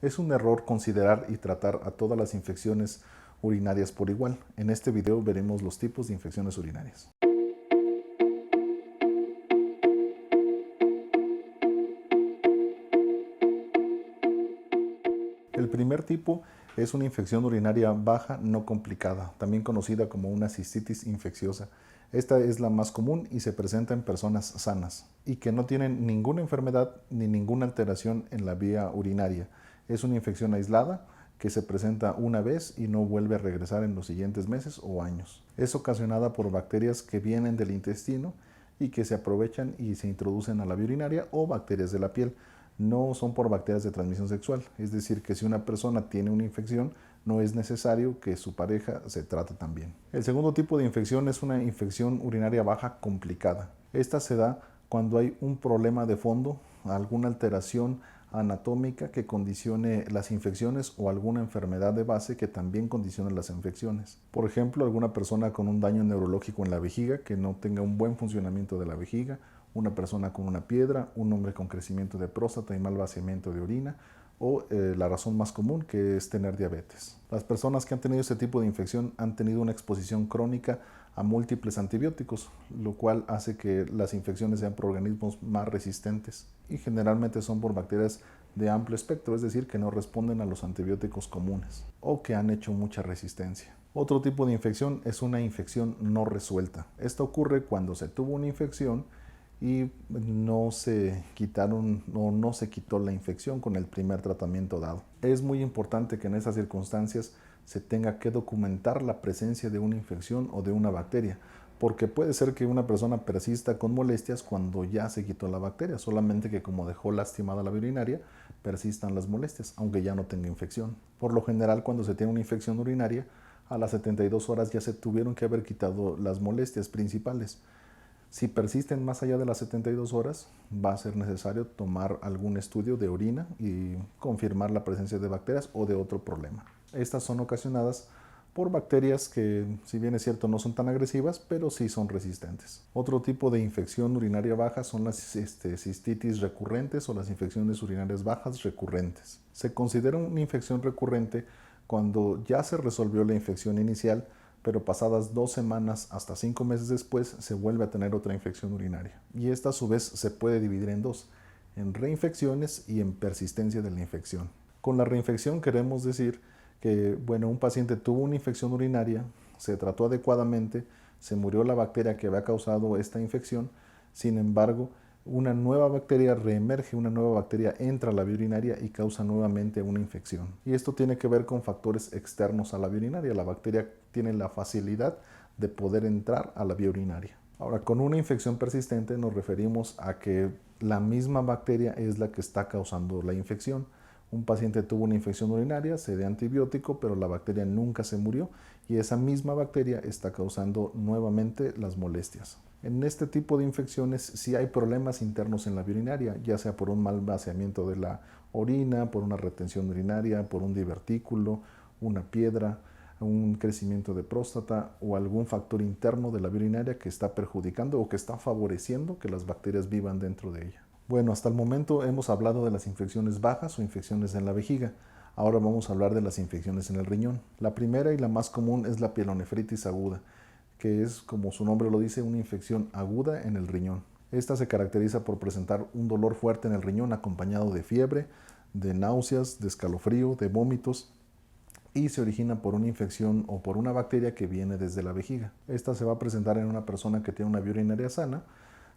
Es un error considerar y tratar a todas las infecciones urinarias por igual. En este video veremos los tipos de infecciones urinarias. El primer tipo es una infección urinaria baja no complicada, también conocida como una cistitis infecciosa. Esta es la más común y se presenta en personas sanas y que no tienen ninguna enfermedad ni ninguna alteración en la vía urinaria. Es una infección aislada que se presenta una vez y no vuelve a regresar en los siguientes meses o años. Es ocasionada por bacterias que vienen del intestino y que se aprovechan y se introducen a la vía urinaria, o bacterias de la piel. No son por bacterias de transmisión sexual, es decir, que si una persona tiene una infección, no es necesario que su pareja se trate también. El segundo tipo de infección es una infección urinaria baja complicada. Esta se da cuando hay un problema de fondo, alguna alteración anatómica que condicione las infecciones o alguna enfermedad de base que también condicione las infecciones. Por ejemplo, alguna persona con un daño neurológico en la vejiga, que no tenga un buen funcionamiento de la vejiga, una persona con una piedra, un hombre con crecimiento de próstata y mal vaciamiento de orina, o la razón más común, que es tener diabetes. Las personas que han tenido este tipo de infección han tenido una exposición crónica a múltiples antibióticos, lo cual hace que las infecciones sean por organismos más resistentes, y generalmente son por bacterias de amplio espectro, es decir, que no responden a los antibióticos comunes o que han hecho mucha resistencia. Otro tipo de infección es una infección no resuelta. Esto ocurre cuando se tuvo una infección y no se quitaron o no se quitó la infección con el primer tratamiento dado. Es muy importante que en esas circunstancias se tenga que documentar la presencia de una infección o de una bacteria, porque puede ser que una persona persista con molestias cuando ya se quitó la bacteria, solamente que como dejó lastimada la vía urinaria, persistan las molestias, aunque ya no tenga infección. Por lo general, cuando se tiene una infección urinaria, a las 72 horas ya se tuvieron que haber quitado las molestias principales. Si persisten más allá de las 72 horas, va a ser necesario tomar algún estudio de orina y confirmar la presencia de bacterias o de otro problema. Estas son ocasionadas por bacterias que, si bien es cierto, no son tan agresivas, pero sí son resistentes. Otro tipo de infección urinaria baja son las cistitis recurrentes o las infecciones urinarias bajas recurrentes. Se considera una infección recurrente cuando ya se resolvió la infección inicial, pero pasadas 2 semanas hasta 5 meses después se vuelve a tener otra infección urinaria. Y esta a su vez se puede dividir en dos, en reinfecciones y en persistencia de la infección. Con la reinfección queremos decir que, un paciente tuvo una infección urinaria, se trató adecuadamente, se murió la bacteria que había causado esta infección, sin embargo, una nueva bacteria reemerge, una nueva bacteria entra a la vía urinaria y causa nuevamente una infección. Y esto tiene que ver con factores externos a la vía urinaria. La bacteria tiene la facilidad de poder entrar a la vía urinaria. Ahora, con una infección persistente nos referimos a que la misma bacteria es la que está causando la infección. Un paciente tuvo una infección urinaria, se dio antibiótico, pero la bacteria nunca se murió y esa misma bacteria está causando nuevamente las molestias. En este tipo de infecciones sí hay problemas internos en la vía urinaria, ya sea por un mal vaciamiento de la orina, por una retención urinaria, por un divertículo, una piedra, un crecimiento de próstata o algún factor interno de la vía urinaria que está perjudicando o que está favoreciendo que las bacterias vivan dentro de ella. Bueno, hasta el momento hemos hablado de las infecciones bajas o infecciones en la vejiga. Ahora vamos a hablar de las infecciones en el riñón. La primera y la más común es la pielonefritis aguda, que es, como su nombre lo dice, una infección aguda en el riñón. Esta se caracteriza por presentar un dolor fuerte en el riñón acompañado de fiebre, de náuseas, de escalofrío, de vómitos, y se origina por una infección o por una bacteria que viene desde la vejiga. Esta se va a presentar en una persona que tiene una vía urinaria sana.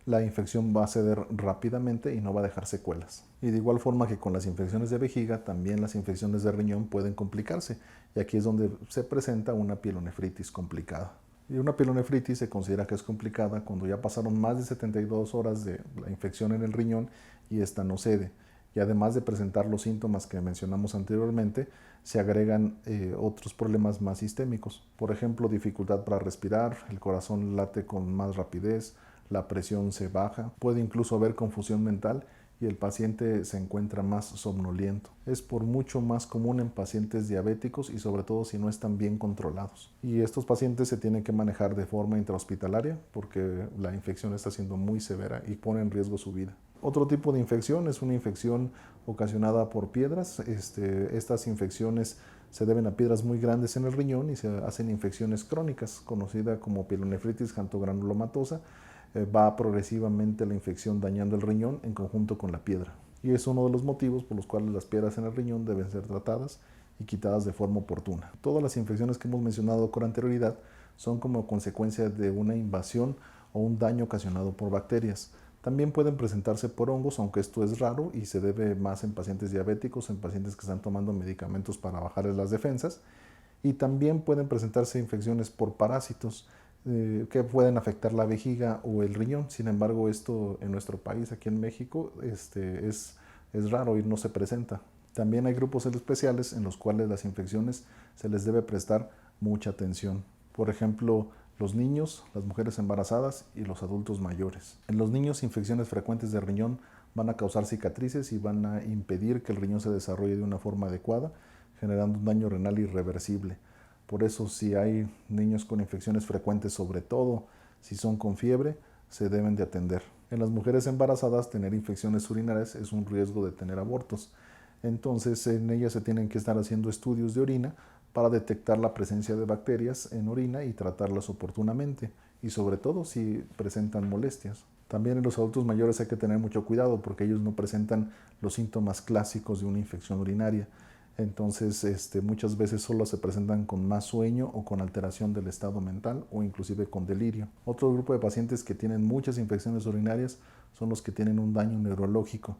La infección va a ceder rápidamente y no va a dejar secuelas. Y de igual forma que con las infecciones de vejiga, también las infecciones de riñón pueden complicarse, y aquí es donde se presenta una pielonefritis complicada. Y una pielonefritis se considera que es complicada cuando ya pasaron más de 72 horas de la infección en el riñón y esta no cede. Y además de presentar los síntomas que mencionamos anteriormente, se agregan otros problemas más sistémicos. Por ejemplo, dificultad para respirar, el corazón late con más rapidez, la presión se baja, puede incluso haber confusión mental y el paciente se encuentra más somnoliento. Es por mucho más común en pacientes diabéticos y sobre todo si no están bien controlados. Y estos pacientes se tienen que manejar de forma intrahospitalaria porque la infección está siendo muy severa y pone en riesgo su vida. Otro tipo de infección es una infección ocasionada por piedras. Estas infecciones se deben a piedras muy grandes en el riñón y se hacen infecciones crónicas, conocida como pielonefritis janto-granulomatosa. Va progresivamente la infección dañando el riñón en conjunto con la piedra. Y es uno de los motivos por los cuales las piedras en el riñón deben ser tratadas y quitadas de forma oportuna. Todas las infecciones que hemos mencionado con anterioridad son como consecuencia de una invasión o un daño ocasionado por bacterias. También pueden presentarse por hongos, aunque esto es raro y se debe más en pacientes diabéticos, en pacientes que están tomando medicamentos para bajarles las defensas. Y también pueden presentarse infecciones por parásitos que pueden afectar la vejiga o el riñón. Sin embargo, esto en nuestro país, aquí en México, es raro y no se presenta. También hay grupos especiales en los cuales las infecciones se les debe prestar mucha atención. Por ejemplo, los niños, las mujeres embarazadas y los adultos mayores. En los niños, infecciones frecuentes de riñón van a causar cicatrices y van a impedir que el riñón se desarrolle de una forma adecuada, generando un daño renal irreversible. Por eso, si hay niños con infecciones frecuentes, sobre todo si son con fiebre, se deben de atender. En las mujeres embarazadas, tener infecciones urinarias es un riesgo de tener abortos. Entonces, en ellas se tienen que estar haciendo estudios de orina para detectar la presencia de bacterias en orina y tratarlas oportunamente, y sobre todo si presentan molestias. También en los adultos mayores hay que tener mucho cuidado porque ellos no presentan los síntomas clásicos de una infección urinaria. Entonces, muchas veces solo se presentan con más sueño o con alteración del estado mental o inclusive con delirio. Otro grupo de pacientes que tienen muchas infecciones urinarias son los que tienen un daño neurológico,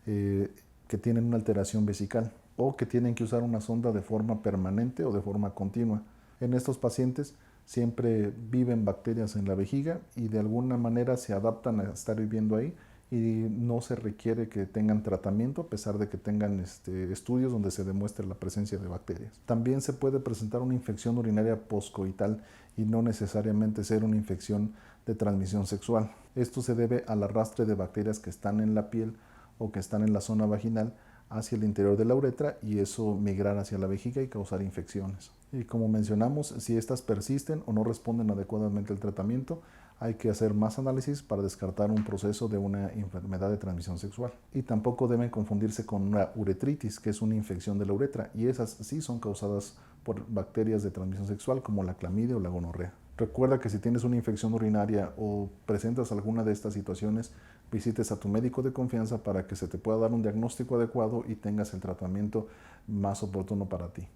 que tienen una alteración vesical o que tienen que usar una sonda de forma permanente o de forma continua. En estos pacientes siempre viven bacterias en la vejiga y de alguna manera se adaptan a estar viviendo ahí y no se requiere que tengan tratamiento a pesar de que tengan estudios donde se demuestre la presencia de bacterias. También se puede presentar una infección urinaria postcoital y no necesariamente ser una infección de transmisión sexual. Esto se debe al arrastre de bacterias que están en la piel o que están en la zona vaginal hacia el interior de la uretra y eso migrar hacia la vejiga y causar infecciones. Y como mencionamos, si estas persisten o no responden adecuadamente al tratamiento, hay que hacer más análisis para descartar un proceso de una enfermedad de transmisión sexual. Y tampoco deben confundirse con una uretritis, que es una infección de la uretra, y esas sí son causadas por bacterias de transmisión sexual como la clamidia o la gonorrea. Recuerda que si tienes una infección urinaria o presentas alguna de estas situaciones, visites a tu médico de confianza para que se te pueda dar un diagnóstico adecuado y tengas el tratamiento más oportuno para ti.